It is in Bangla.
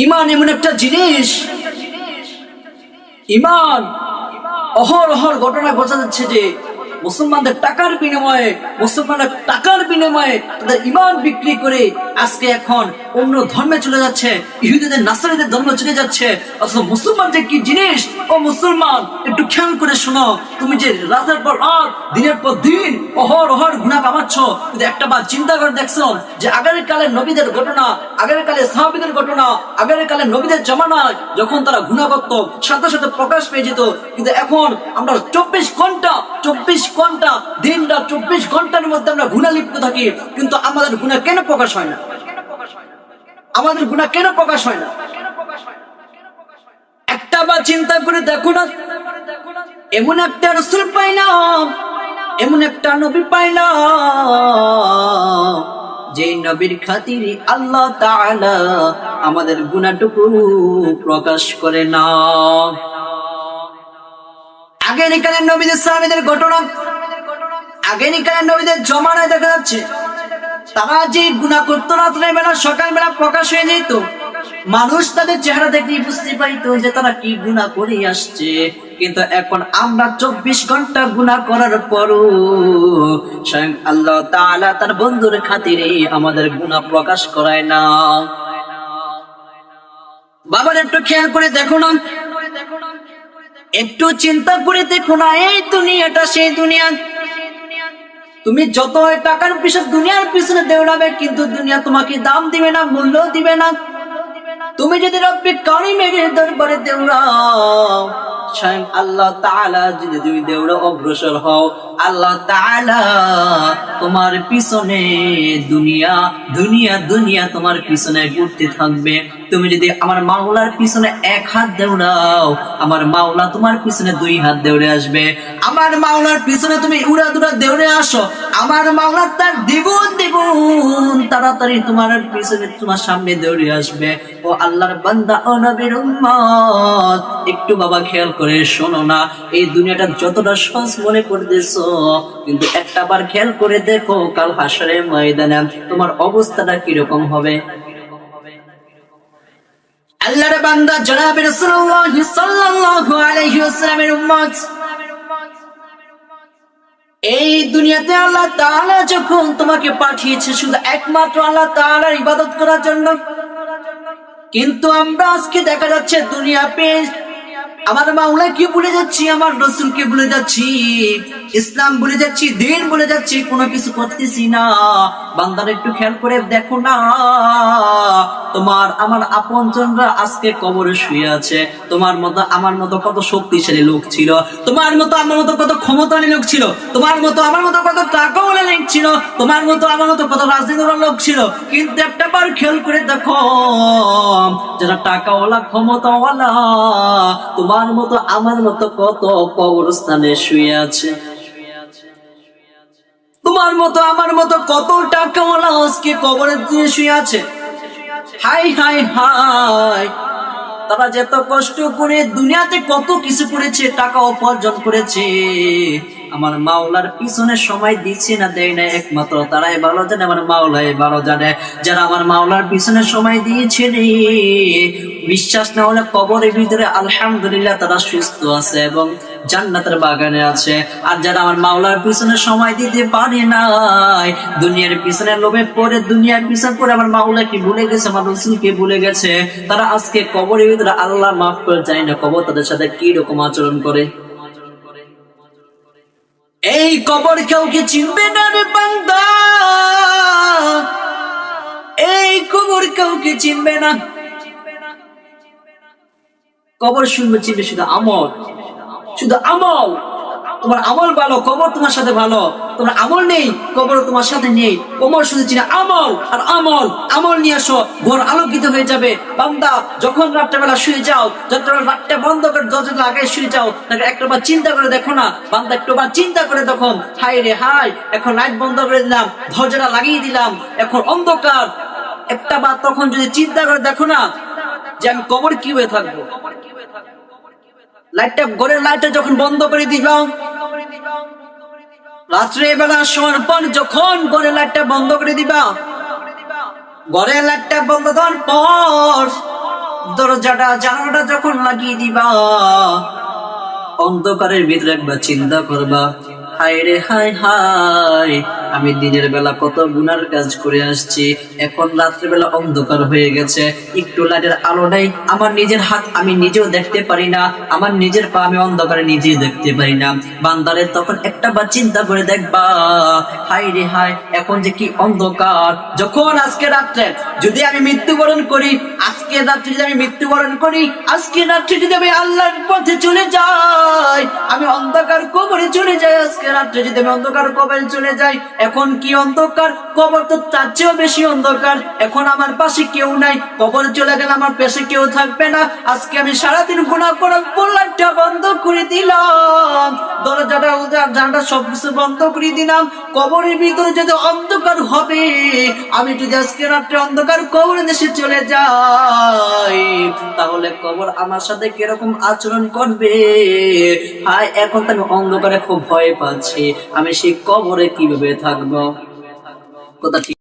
ইমান এমন একটা জিনিস, ইমান অহরহর ঘটনা বোঝা যাচ্ছে যে মুসলমানদের টাকার বিনিময়ে তাদের ইমান বিক্রি করে আজকে এখন অন্য ধর্মে চলে যাচ্ছে, ইহুদিদের নাসারাদের ধর্মে চলে যাচ্ছে। অথচ মুসলমান যে কি জিনিস, ও মুসলমান একটু খেয়াল করে শোনো, তুমি যে রাতের পর রাত দিনের পর দিন অহরহর গুনাহ কামাচ্ছ, কিন্তু একটা বার চিন্তা করে দেখছো যে আগের কালের নবীদের ঘটনা, আগের কালের সাহাবীদের ঘটনা, আগের কালের নবীদের জামানায় যখন তারা গুনাহ করত সাথে সাথে প্রকাশ পেয়ে যেত, কিন্তু এখন আমরা 24 ঘন্টা দিন রাত 24 ঘন্টার মধ্যে আমরা গুনাহ লিপ্ত থাকি, কিন্তু আমাদের গুনাহ কেন প্রকাশ হয় না? আমাদের গুনাহ কেন প্রকাশ হয় না? একটা বার চিন্তা করে দেখো না, এমন একটা রাসূল পাইলাম, এমন একটা নবী পাইলাম যে নবীর খাতিরে আল্লাহ তাআলা আমাদের গুনাহটুকু প্রকাশ করে না। আগের কালের নবীদের সাহাবীদের ঘটনা, আগের কালের নবীদের জমানায় দেখা যাচ্ছে তারা যে গুনাহ করতো রাতের বেলা সকালবেলা প্রকাশ হয়ে যেত, মানুষ তাদের চেহারা দেখলেই বুঝতে পারতো যে তারা কি গুনাহ করে আসছে। কিন্তু এখন আমরা 24 ঘন্টা গুনাহ করার পরও স্বয়ং আল্লাহ তাআলা তার বন্ধুর খাতিরে আমাদের গুনাহ প্রকাশ করায় না। বাবার একটু খেয়াল করে দেখো না, একটু চিন্তা করে দেখো না, এই দুনিয়াটা সেই দুনিয়া। তুমি যত টাকার পিছনে দুনিয়ার পিছনে দৌড়াবে, কিন্তু দুনিয়া তোমাকে দাম দিবে না, মূল্য দিবে না। তুমি যদি রব্বে কারিমের দরবারে দৌড়াও, স্বয়ং আল্লাহ তাআলা যদি তুমি দৌড়ে অগ্রসর হও, আল্লাহ তাআলা তোমার পিছনে দুনিয়া দুনিয়া দুনিয়া তোমার পিছনে ঘুরতে থাকবে। তুমি যদি আমার মাওলার পিছনে 1 হাত দৌড়াও, আমার মাওলা তোমার পিছনে 2 হাত দৌড়ে আসবে। আমার মাওলার পিছনে তুমি উড়া দুরা দৌড়ে আসো, আমার মাওলা তার দ্বিগুণ তাড়াতাড়ি তোমার পিছনে তোমার সামনে দৌড়ে আসবে। ও আল্লাহর বান্দা, ও নবীর উম্মত, একটু বাবা খেয়াল করে শোনো না, এই দুনিয়াটা যতটা সহজ মনে করতেছো, কিন্তু একটা বার খেয়াল করে দেখো কাল হাসরের ময়দানে তোমার অবস্থাটা কিরকম হবে। আল্লাহর বান্দা জনাবে রাসূলুল্লাহ সাল্লাল্লাহু আলাইহি ওয়াসাল্লামের উম্মত, এই দুনিয়াতে আল্লাহ তাআলা যখন তোমাকে পাঠিয়েছে শুধু একমাত্র আল্লাহ তাআলার ইবাদত করার জন্য, কিন্তু আমরা আজকে দেখা যাচ্ছে দুনিয়া পেয়ে আমার মাওলাকে ভুলে যাচ্ছি, আমার রাসূলকে ভুলে যাচ্ছি, ইসলাম ভুলে যাচ্ছি, দ্বীন ভুলে যাচ্ছি, কোনো কিছু করতেছি না। বান্দারা একটু খেয়াল করে দেখো না, তোমার আমার আপনজনরা আজকে কবরে শুয়ে আছে। তোমার মতো আমার মতো কত শক্তিশালী লোক ছিল, তোমার মতো আমার মতো কত ক্ষমতাবান লোক ছিল, তোমার মতো আমার মতো কত টাকাওয়ালা লোক ছিল, তোমার মতো আমার মতো কত রাজনীতির লোক ছিল। কিন্তু একটা বার খেয়াল করে দেখো, যারা টাকাওয়ালা ক্ষমতাওয়ালা তোমার মতো আমার মতো কত কবরস্থানে শুয়ে আছে। তোমার মতো আমার মতো কত টাকাওয়ালা আজকে কবরে দিয়ে শুয়ে আছে। হাই হাই হাই, তারা যত কষ্ট করে দুনিয়াতে কত কিছু করেছে, টাকা উপার্জন করেছে, আমার মাওলার পিছনে সময় দিচ্ছে না দেয় না একমাত্র তারাই ভালো জানে, আমার মাওলাই ভালো জানে। যারা আমার মাওলার পিছনে সময় দিয়েছে রে, বিশ্বাস না হলে কবরের ভিতরে আলহামদুলিল্লাহ তারা সুস্থ আছে এবং জান্নাতের বাগানে আছে। আর যারা আমার মাওলার পিছনে সময় দিতে পারে নাই, দুনিয়ার পিছনে লোভে পড়ে, দুনিয়ার পিছনে পড়ে আমার মাওলাকে ভুলে গেছে, আমার রাসূলকে ভুলে গেছে, তারা আজকে কবরের ভিতরে আল্লাহ মাফ করে যায় না কবর তাদের সাথে কি রকম আচরণ করে। এই কবর কাউকে চিনবে না রে বান্দা, এই কবর কাউকে চিনবে না। কবর শুনবে চিনবে শুধু আমল, শুধু আমল। তোমার আমল ভালো, কবর তোমার সাথে ভালো। তোমার আমল নেই, কবর তোমার সাথে নেই। কবর শুধু চিনে আমল আর আমল। আমল নিয়ে আসো, ঘর আলোকিত হয়ে যাবে। বান্দা যখন রাত্রেবেলা শুয়ে যাও, যতবেলা রাতটা বন্ধ করে দরজা লাগাই শুয়ে যাও, তাকে একটাবার চিন্তা করে দেখো না। বান্দা একটাবার চিন্তা করে তখন, হাই রে হাই, এখন লাইট বন্ধ করে দিলাম, দরজাটা লাগিয়ে দিলাম, এখন অন্ধকার। একটাবার তখন যদি চিন্তা করে দেখো না যে আমি কবর কি হয়ে থাকবো। লাইটটা, ঘরের লাইটটা যখন বন্ধ করে দিলাম, রাত্রে বেলা শোয়ার পর যখন ঘরের লাইটটা বন্ধ করে দিবা, ঘরের লাইটটা বন্ধ করার পর দরজাটা জানালাটা যখন লাগিয়ে দিবা, অন্ধকারের ভিতরে একবার চিন্তা করবা, হায় রে হায় হায়, আমি দিনের বেলা কত গুনার কাজ করে আসছি, এখন রাত্রের বেলা অন্ধকার হয়ে গেছে, একটু লাইটের আলো নেই, আমার নিজের হাত আমি নিজেও দেখতে পারি না, আমার নিজের পা আমি অন্ধকারে নিজেই দেখতে পারি না। বান্দারে তখন একটা বার চিন্তা করে দেখবা, হায় রে হায়, এখন যে কি অন্ধকার। যখন আজকে রাত্রে যদি আমি মৃত্যুবরণ করি, আজকে রাত্রে যদি আমি মৃত্যুবরণ করি, আজকে রাত্রে যদি আমি আল্লাহর পথে চলে যাই, আমি অন্ধকার কবরে চলে যাই, আজকে রাত্রে যদি আমি অন্ধকার কবরে চলে যাই, এখন কি অন্ধকার, কবর তো তার চেয়েও বেশি অন্ধকার। এখন আমার পাশে কেউ নাই, কবরে চলে গেলে আমার পাশে কেউ থাকবে না। আজকে আমি সারাদিন গুনাহ করার পোল্লাটা বন্ধ করে দিলাম, দরজাটা জানটা সবকিছু বন্ধ করে দিলাম, কবরের ভিতরে যদি অন্ধকার হবে, আমি যদি আজকে রাত্রে অন্ধকার কবরে দেশে চলে যাই, তাহলে কবর আমার সাথে কিরকম আচরণ করবে। হায়, এখন তো আমি অন্ধকারে খুব ভয় পাচ্ছি, আমি সেই কবরে কিভাবে থাকবো। কথা ঠিক।